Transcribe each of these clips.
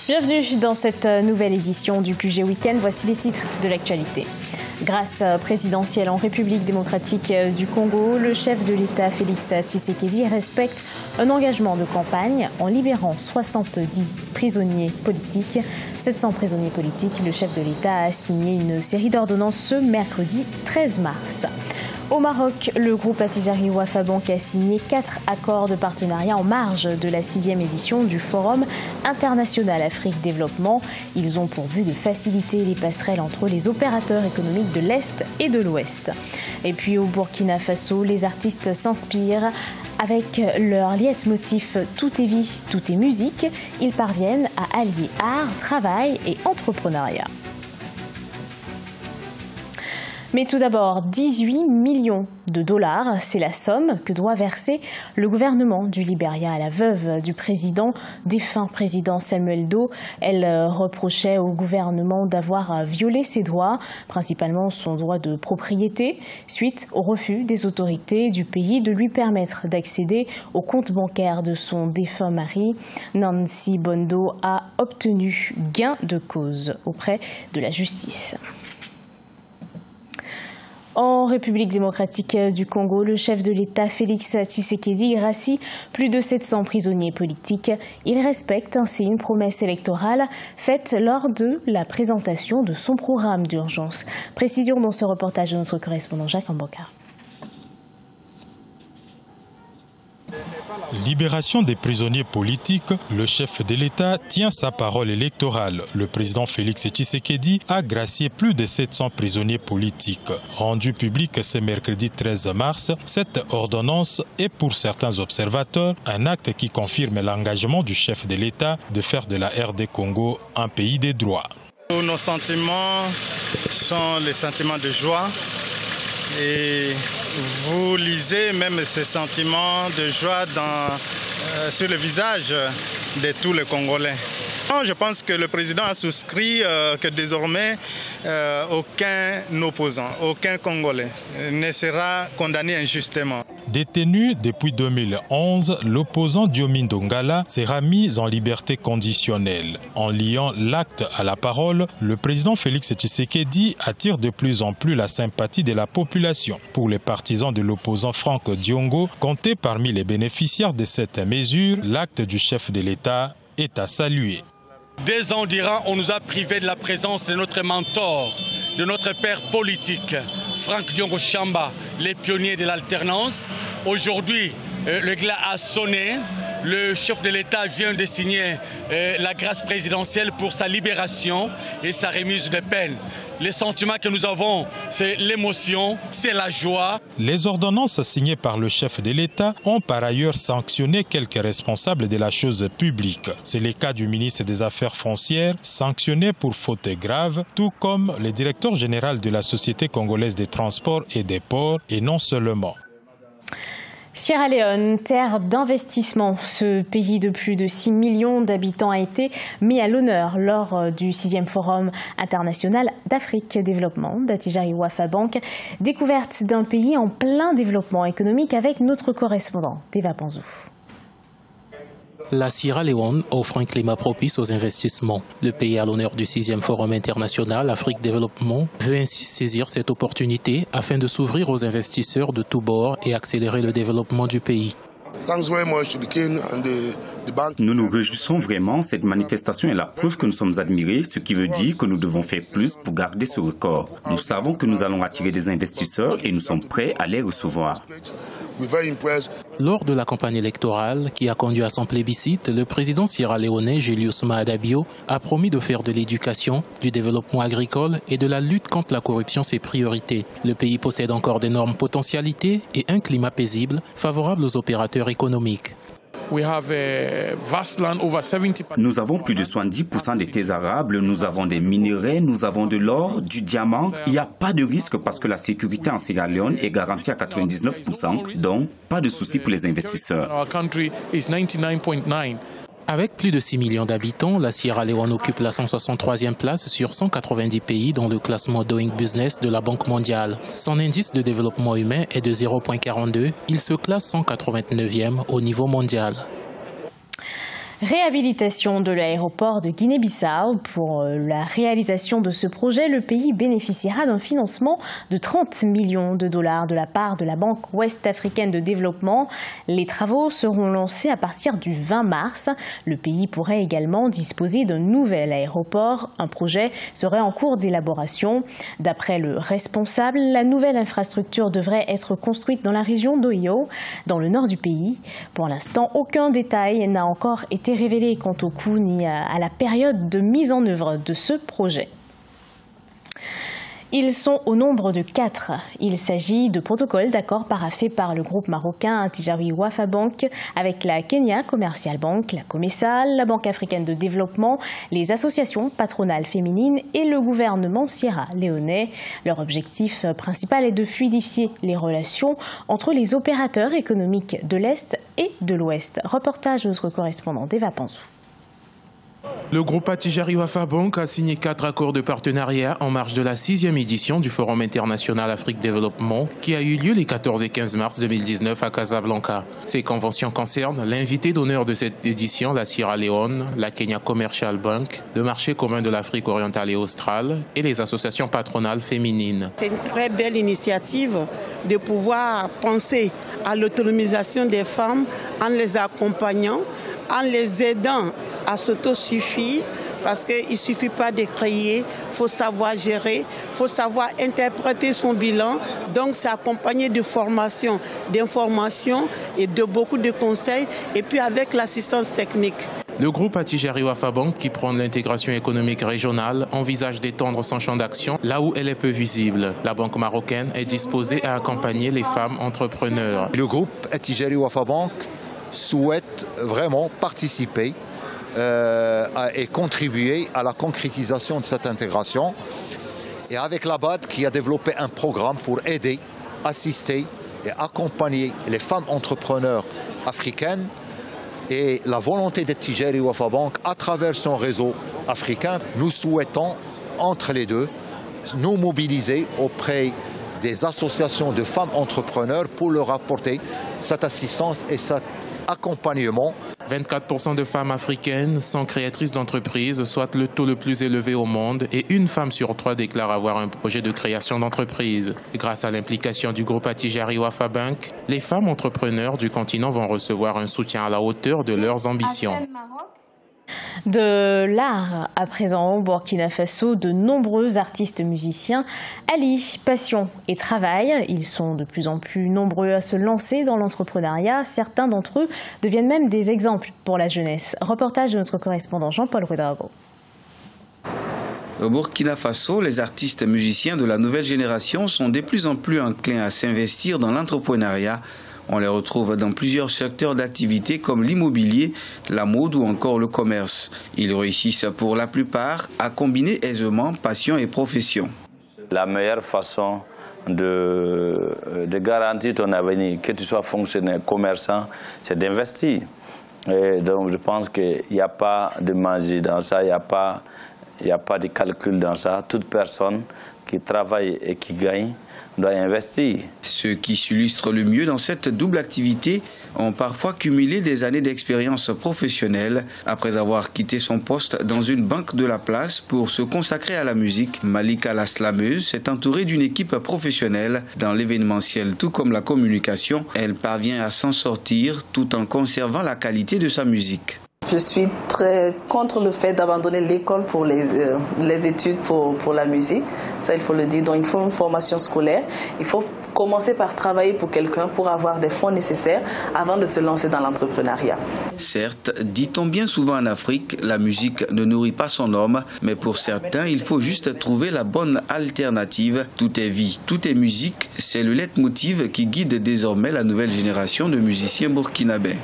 Bienvenue dans cette nouvelle édition du QG Week-end. Voici les titres de l'actualité. Grâce présidentielle en République démocratique du Congo, le chef de l'État Félix Tshisekedi respecte un engagement de campagne en libérant 70 prisonniers politiques. 700 prisonniers politiques, le chef de l'État a signé une série d'ordonnances ce mercredi 13 mars. Au Maroc, le groupe Attijari Wafa Bank a signé 4 accords de partenariat en marge de la 6e édition du Forum international Afrique Développement. Ils ont pour but de faciliter les passerelles entre les opérateurs économiques de l'Est et de l'Ouest. Et puis au Burkina Faso, les artistes s'inspirent avec leur leitmotiv « Tout est vie, tout est musique ». Ils parviennent à allier art, travail et entrepreneuriat. Mais tout d'abord, 18 millions de dollars, c'est la somme que doit verser le gouvernement du Libéria à la veuve du défunt président Samuel Doe. Elle reprochait au gouvernement d'avoir violé ses droits, principalement son droit de propriété, suite au refus des autorités du pays de lui permettre d'accéder au compte bancaire de son défunt mari. Nancy Bondo a obtenu gain de cause auprès de la justice. En République démocratique du Congo, le chef de l'État Félix Tshisekedi gracie plus de 700 prisonniers politiques. Il respecte ainsi une promesse électorale faite lors de la présentation de son programme d'urgence. Précision dans ce reportage de notre correspondant Jacques Amboka. Libération des prisonniers politiques, le chef de l'État tient sa parole électorale. Le président Félix Tshisekedi a gracié plus de 700 prisonniers politiques. Rendu public ce mercredi 13 mars, cette ordonnance est pour certains observateurs un acte qui confirme l'engagement du chef de l'État de faire de la RD Congo un pays des droits. Nos sentiments sont les sentiments de joie. Et vous lisez même ces sentiments de joie sur le visage de tous les Congolais. Je pense que le président a souscrit que désormais aucun opposant, aucun Congolais ne sera condamné injustement. Détenu depuis 2011, l'opposant Diomi Ndongala sera mis en liberté conditionnelle. En liant l'acte à la parole, le président Félix Tshisekedi attire de plus en plus la sympathie de la population. Pour les partisans de l'opposant Franck Diongo, compté parmi les bénéficiaires de cette mesure, l'acte du chef de l'État est à saluer. 2 ans durant, on nous a privés de la présence de notre mentor, de notre père politique, Franck Diongo Chamba, les pionniers de l'alternance. Aujourd'hui, le glas a sonné. Le chef de l'État vient de signer la grâce présidentielle pour sa libération et sa remise de peine. Les sentiments que nous avons, c'est l'émotion, c'est la joie. Les ordonnances signées par le chef de l'État ont par ailleurs sanctionné quelques responsables de la chose publique. C'est le cas du ministre des Affaires foncières, sanctionné pour faute grave, tout comme le directeur général de la Société congolaise des transports et des ports, et non seulement. Sierra Leone, terre d'investissement. Ce pays de plus de 6 millions d'habitants a été mis à l'honneur lors du 6e Forum international d'Afrique Développement d'Attijari Wafa Bank. Découverte d'un pays en plein développement économique avec notre correspondant, Teva Panzou. La Sierra Leone offre un climat propice aux investissements. Le pays à l'honneur du 6e Forum international Afrique Développement veut ainsi saisir cette opportunité afin de s'ouvrir aux investisseurs de tous bords et accélérer le développement du pays. Nous nous réjouissons vraiment. Cette manifestation est la preuve que nous sommes admirés, ce qui veut dire que nous devons faire plus pour garder ce record. Nous savons que nous allons attirer des investisseurs et nous sommes prêts à les recevoir. Lors de la campagne électorale qui a conduit à son plébiscite, le président sierra-léonais Julius Maada Bio a promis de faire de l'éducation, du développement agricole et de la lutte contre la corruption ses priorités. Le pays possède encore d'énormes potentialités et un climat paisible favorable aux opérateurs économiques. Nous avons plus de 70% des terres arables, nous avons des minerais, nous avons de l'or, du diamant. Il n'y a pas de risque parce que la sécurité en Sierra Leone est garantie à 99%, donc pas de souci pour les investisseurs. Avec plus de 6 millions d'habitants, la Sierra Leone occupe la 163e place sur 190 pays dans le classement Doing Business de la Banque mondiale. Son indice de développement humain est de 0,42. Il se classe 189e au niveau mondial. Réhabilitation de l'aéroport de Guinée-Bissau. Pour la réalisation de ce projet, le pays bénéficiera d'un financement de 30 millions de dollars de la part de la Banque ouest-africaine de développement. Les travaux seront lancés à partir du 20 mars. Le pays pourrait également disposer d'un nouvel aéroport. Un projet serait en cours d'élaboration. D'après le responsable, la nouvelle infrastructure devrait être construite dans la région d'Oyo, dans le nord du pays. Pour l'instant, aucun détail n'a encore été révélé quant au coût ni à la période de mise en œuvre de ce projet. Ils sont au nombre de 4. Il s'agit de protocoles d'accords paraphés par le groupe marocain Attijari Wafa Bank avec la Kenya Commercial Bank, la Comesal, la Banque africaine de développement, les associations patronales féminines et le gouvernement sierra-léonais. Leur objectif principal est de fluidifier les relations entre les opérateurs économiques de l'Est et de l'Ouest. Reportage de notre correspondant Deva Panzou. Le groupe Attijari Wafa Bank a signé 4 accords de partenariat en marge de la 6e édition du Forum international Afrique Développement qui a eu lieu les 14 et 15 mars 2019 à Casablanca. Ces conventions concernent l'invité d'honneur de cette édition, la Sierra Leone, la Kenya Commercial Bank, le marché commun de l'Afrique orientale et australe et les associations patronales féminines. C'est une très belle initiative de pouvoir penser à l'autonomisation des femmes en les accompagnant, en les aidant à s'autosuffire, parce qu'il ne suffit pas de créer, il faut savoir gérer, il faut savoir interpréter son bilan. Donc c'est accompagné de formation, d'information et de beaucoup de conseils, et puis avec l'assistance technique. Le groupe Attijari Wafa Bank, qui prône l'intégration économique régionale, envisage d'étendre son champ d'action là où elle est peu visible. La banque marocaine est disposée à accompagner les femmes entrepreneurs. Le groupe Attijari Wafa Bank souhaite vraiment participer et contribuer à la concrétisation de cette intégration. Et avec la BAD qui a développé un programme pour aider, assister et accompagner les femmes entrepreneurs africaines, et la volonté d'Attijari Wafa Bank à travers son réseau africain, nous souhaitons entre les deux nous mobiliser auprès des associations de femmes entrepreneurs pour leur apporter cette assistance et cet accompagnement. 24% de femmes africaines sont créatrices d'entreprises, soit le taux le plus élevé au monde, et une femme sur 3 déclare avoir un projet de création d'entreprise. Grâce à l'implication du groupe Attijari Wafa Bank, les femmes entrepreneurs du continent vont recevoir un soutien à la hauteur de leurs ambitions. De l'art à présent au Burkina Faso, de nombreux artistes musiciens allient passion et travail. Ils sont de plus en plus nombreux à se lancer dans l'entrepreneuriat. Certains d'entre eux deviennent même des exemples pour la jeunesse. Reportage de notre correspondant Jean-Paul Ruedrago. Au Burkina Faso, les artistes musiciens de la nouvelle génération sont de plus en plus enclins à s'investir dans l'entrepreneuriat. On les retrouve dans plusieurs secteurs d'activité comme l'immobilier, la mode ou encore le commerce. Ils réussissent pour la plupart à combiner aisément passion et profession. La meilleure façon de garantir ton avenir, que tu sois fonctionnaire, commerçant, c'est d'investir. Et donc je pense qu'il n'y a pas de magie dans ça, il n'y a pas de calcul dans ça. Toute personne qui travaille et qui gagne doit investir. Ceux qui s'illustrent le mieux dans cette double activité ont parfois cumulé des années d'expérience professionnelle. Après avoir quitté son poste dans une banque de la place pour se consacrer à la musique, Malika la slameuse s'est entourée d'une équipe professionnelle dans l'événementiel tout comme la communication. Elle parvient à s'en sortir tout en conservant la qualité de sa musique. Je suis très contre le fait d'abandonner l'école pour les études pour la musique. Ça, il faut le dire. Donc, il faut une formation scolaire. Il faut commencer par travailler pour quelqu'un pour avoir des fonds nécessaires avant de se lancer dans l'entrepreneuriat. Certes, dit-on bien souvent en Afrique, la musique ne nourrit pas son homme, mais pour certains, il faut juste trouver la bonne alternative. Tout est vie, tout est musique. C'est le leitmotiv qui guide désormais la nouvelle génération de musiciens burkinabés.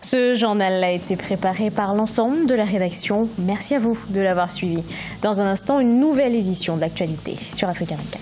Ce journal a été préparé par l'ensemble de la rédaction. Merci à vous de l'avoir suivi. Dans un instant, une nouvelle édition de l'actualité sur Africa 24.